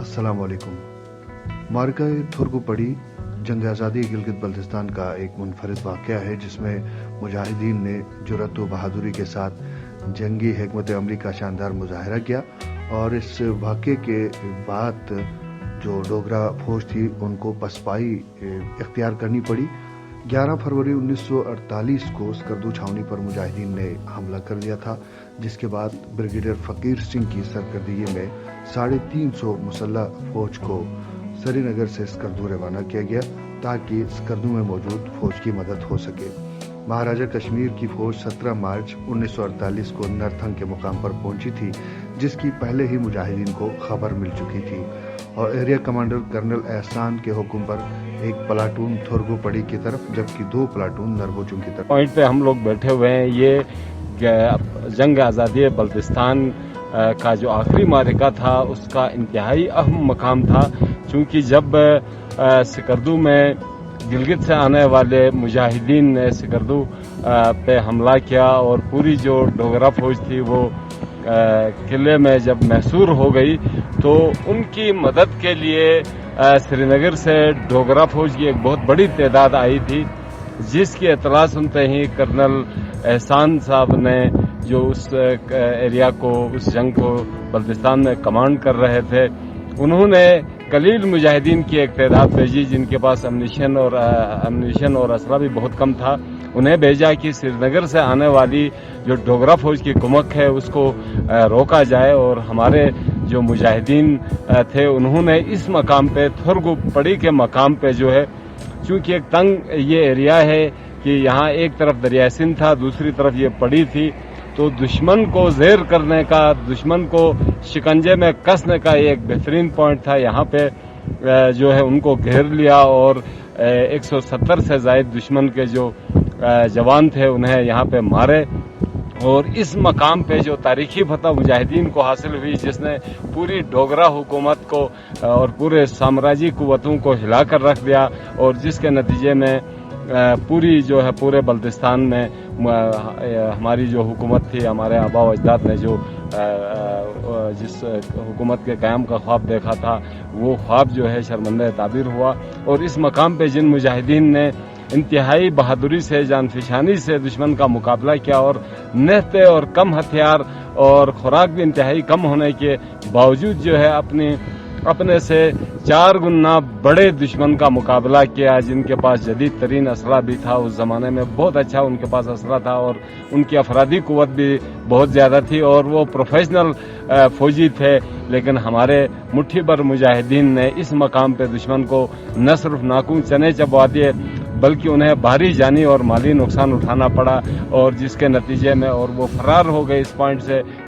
السلام علیکم۔ معرکہ تھرگوپڑی جنگ آزادی گلگت بلتستان کا ایک منفرد واقعہ ہے جس میں مجاہدین نے جرأت و بہادری کے ساتھ جنگی حکمت عملی کا شاندار مظاہرہ کیا، اور اس واقعے کے بعد جو ڈوگرا فوج تھی ان کو پسپائی اختیار کرنی پڑی۔ 11 فروری 1948 کو سکردو چھاؤنی پر مجاہدین نے حملہ کر دیا تھا، جس کے بعد بریگیڈیئر فقیر سنگھ کی سرکردگی میں 350 مسلح فوج کو سری نگر سے سکردو روانہ کیا گیا تاکہ سکردو میں موجود فوج کی مدد ہو سکے۔ مہاراجہ کشمیر کی فوج 17 مارچ 1948 کو نرتھنگ کے مقام پر پہنچی تھی، جس کی پہلے ہی مجاہدین کو خبر مل چکی تھی، اور ایریا کمانڈر کرنل احسان کے حکم پر ایک پلاٹون تھرگوپڑی کی طرف جبکہ 2 پلاٹون نربوچوں کی طرف پوائنٹ پہ ہم لوگ بیٹھے ہوئے ہیں۔ یہ جنگ آزادی بلتستان کا جو آخری معرکہ تھا اس کا انتہائی اہم مقام تھا، چونکہ جب سکردو میں گلگت سے آنے والے مجاہدین نے سکردو پہ حملہ کیا اور پوری جو ڈوگرا فوج تھی وہ قلعے میں جب محصور ہو گئی تو ان کی مدد کے لیے سری نگر سے ڈوگرا فوج کی ایک بہت بڑی تعداد آئی تھی، جس کی اطلاع سنتے ہی کرنل احسان صاحب نے جو اس ایریا کو اس جنگ کو بلتستان میں کمانڈ کر رہے تھے، انہوں نے قلیل مجاہدین کی ایک تعداد بھیجی جن کے پاس امنیشن اور اسلحہ بھی بہت کم تھا۔ انہیں بھیجا کہ سری نگر سے آنے والی جو ڈوگرا فوج کی کمک ہے اس کو روکا جائے، اور ہمارے جو مجاہدین تھے انہوں نے اس مقام پہ تھرگوپڑی کے مقام پہ جو ہے، چونکہ ایک تنگ یہ ایریا ہے کہ یہاں ایک طرف دریائے سندھ تھا، دوسری طرف یہ پڑی تھی، تو دشمن کو زیر کرنے کا، دشمن کو شکنجے میں کسنے کا یہ ایک بہترین پوائنٹ تھا۔ یہاں پہ جو ہے ان کو گھیر لیا اور 170 سے زائد دشمن کے جو جوان تھے انہیں یہاں پہ مارے، اور اس مقام پہ جو تاریخی فتح مجاہدین کو حاصل ہوئی جس نے پوری ڈوگرا حکومت کو اور پورے سامراجی قوتوں کو ہلا کر رکھ دیا، اور جس کے نتیجے میں پوری جو ہے پورے بلتستان میں ہماری جو حکومت تھی، ہمارے آبا و اجداد نے جو جس حکومت کے قیام کا خواب دیکھا تھا وہ خواب جو ہے شرمندہ تعبیر ہوا۔ اور اس مقام پہ جن مجاہدین نے انتہائی بہادری سے، جان فشانی سے دشمن کا مقابلہ کیا، اور نہتے اور کم ہتھیار اور خوراک بھی انتہائی کم ہونے کے باوجود جو ہے اپنے سے 4 گنا بڑے دشمن کا مقابلہ کیا، جن کے پاس جدید ترین اسلحہ بھی تھا اس زمانے میں، بہت اچھا ان کے پاس اسلحہ تھا، اور ان کی افرادی قوت بھی بہت زیادہ تھی، اور وہ پروفیشنل فوجی تھے، لیکن ہمارے مٹھی بھر مجاہدین نے اس مقام پہ دشمن کو نہ صرف ناکوں چنے چبوا دیے بلکہ انہیں بھاری جانی اور مالی نقصان اٹھانا پڑا، اور جس کے نتیجے میں اور وہ فرار ہو گئے اس پوائنٹ سے۔